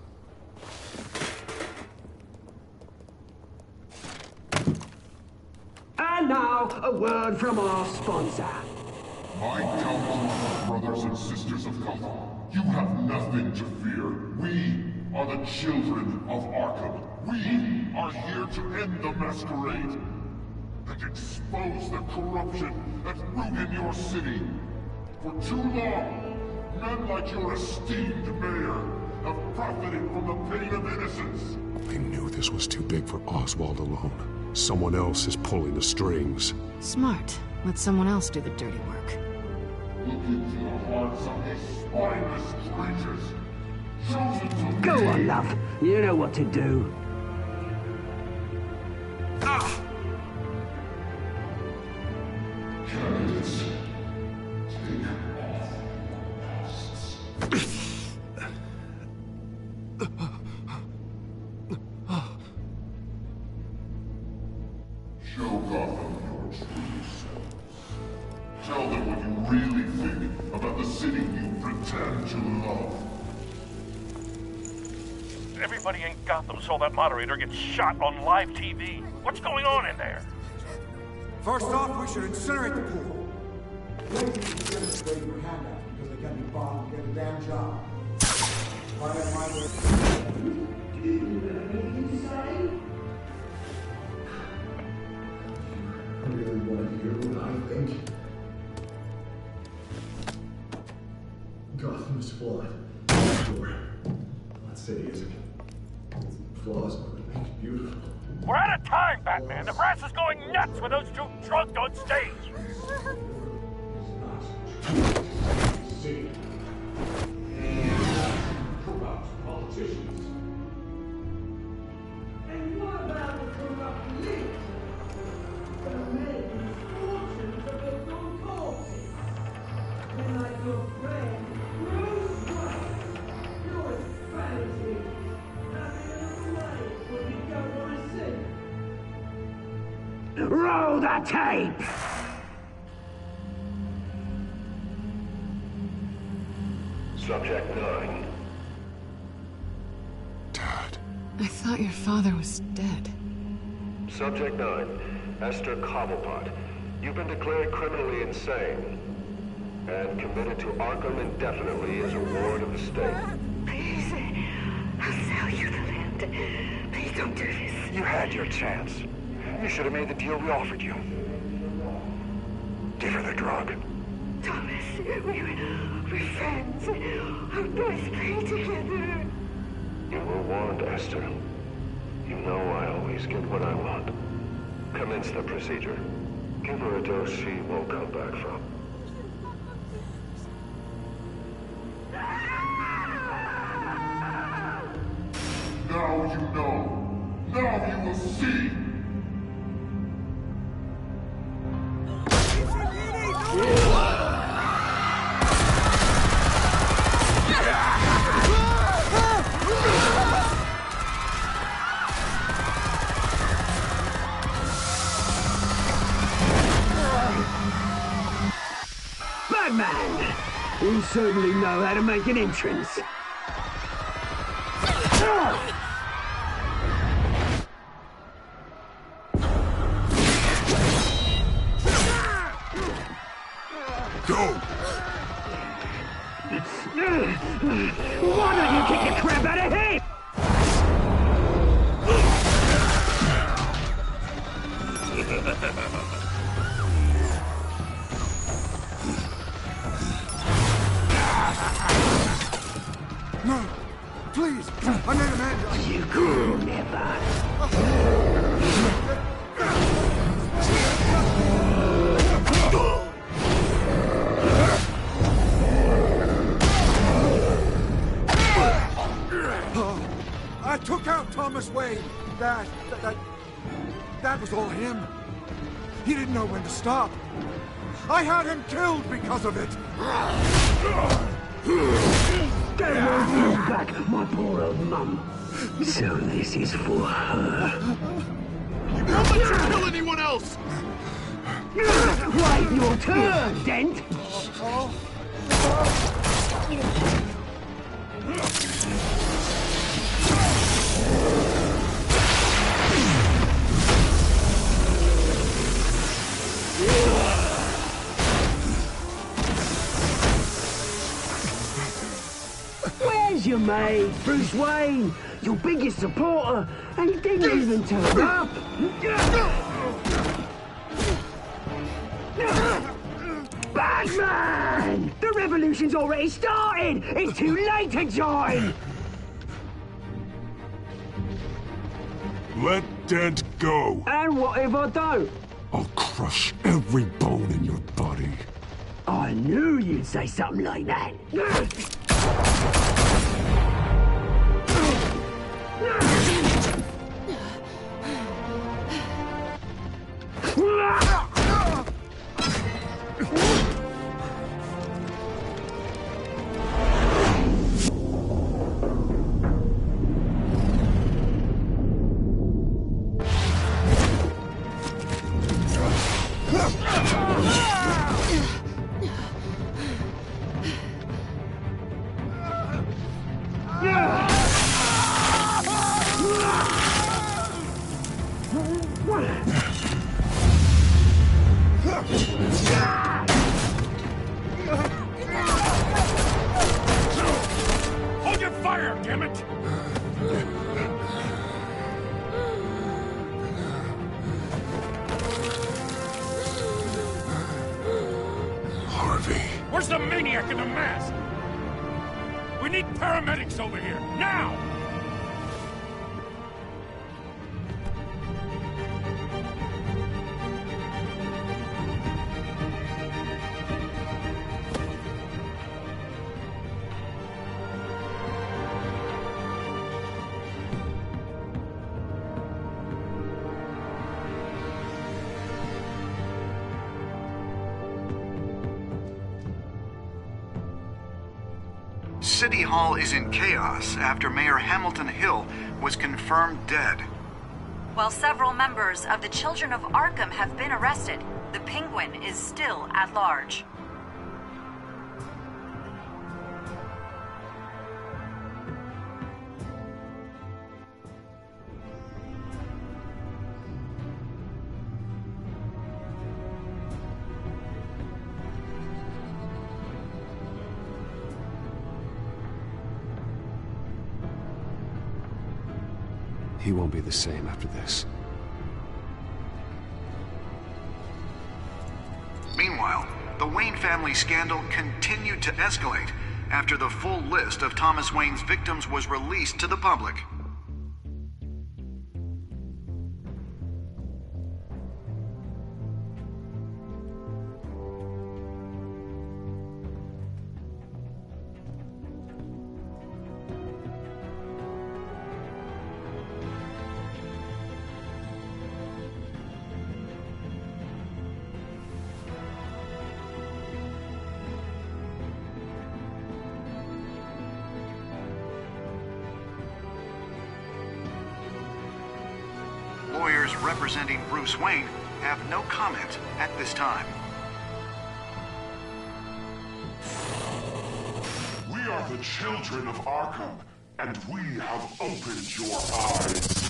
And now, a word from our sponsor. My council, brothers and sisters of Gotham, you have nothing to fear. We are the children of Arkham. We are here to end the masquerade and expose the corruption that ruined your city. For too long, men like your esteemed mayor have profited from the pain of innocence. I knew this was too big for Oswald alone. Someone else is pulling the strings. Smart. Let someone else do the dirty work. Look into the hearts of these spineless creatures. Chosen to Go on, love. You know what to do. Candidates, take off masks. Show Gotham your true selves. Tell them what you really think about the city you pretend to love. Everybody in Gotham saw that moderator get shot on live TV. What's going on in there? First off, we should incinerate the pool. Ladies should demonstrate your handouts because they can't be bothered to get a damn job. Why am I Do you have anything to say? I really want to hear what I think. Gotham is flawed. Sure. I'm not saying it isn't. It's flaws, but it makes beautiful. We're out of time, Batman. The press is going nuts with those two drunk on stage. See. Corrupt politicians. And what about the corrupt elite? The men fortunes of the concourses. Men like your friend, Bruce Wayne. You're a fantasy. Having a little way when you don't want to see. Roll the tape! Subject 9. I thought your father was dead. Subject 9. Esther Cobblepot. You've been declared criminally insane and committed to Arkham indefinitely as a ward of the state. Please, I'll sell you the land. Please don't do this. You had your chance. You should have made the deal we offered you. Give her the drug. Thomas, we're friends. Our boys play together. You were warned, Esther. You know I always get what I want. Commence the procedure. Give her a dose she won't come back from. Now you know. Now you will see. Batman! You certainly know how to make an entrance. Go! Why don't you kick the crap out of him? No! Please! I made a man! You could never. I took out Thomas Wayne. That was all him. He didn't know when to stop. I had him killed because of it. They won't bring back my poor old mum. So this is for her. Don't let you kill anyone else! Wait your turn, Dent! Where's your mate, Bruce Wayne? Your biggest supporter, and he didn't even turn up. Batman! The revolution's already started! It's too late to join! Let Dent go. And what if I don't? I'll crush every bone in your body. I knew you'd say something like that. Hold your fire, damn it! Harvey. Where's the maniac in the mask? We need paramedics over here, now! City Hall is in chaos after Mayor Hamilton Hill was confirmed dead. While several members of the Children of Arkham have been arrested, the Penguin is still at large. He won't be the same after this. Meanwhile, the Wayne family scandal continued to escalate after the full list of Thomas Wayne's victims was released to the public. Lawyers representing Bruce Wayne have no comment at this time. We are the children of Arkham, and we have opened your eyes.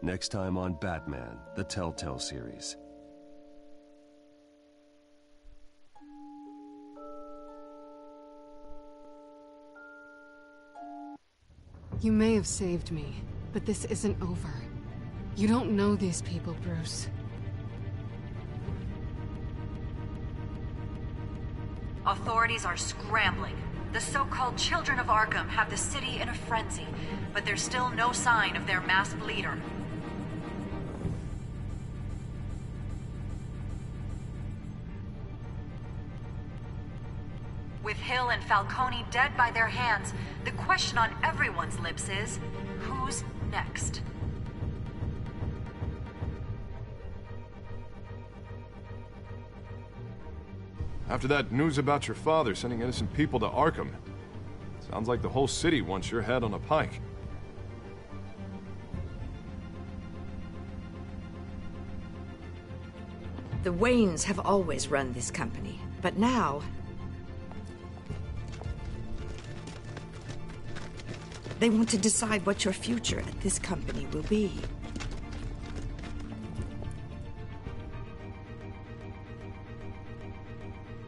Next time on Batman, the Telltale series. You may have saved me, but this isn't over. You don't know these people, Bruce. Authorities are scrambling. The so-called Children of Arkham have the city in a frenzy, but there's still no sign of their masked leader. With Hill and Falcone dead by their hands, the question on everyone's lips is, who's next? After that news about your father sending innocent people to Arkham, sounds like the whole city wants your head on a pike. The Waynes have always run this company, but now... they want to decide what your future at this company will be.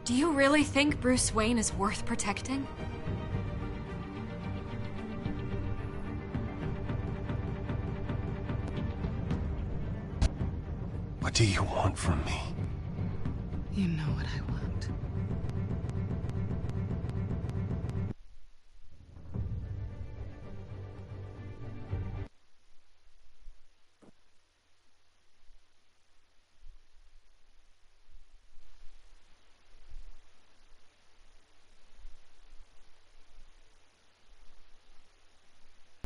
Do you really think Bruce Wayne is worth protecting? What do you want from me? You know what I want.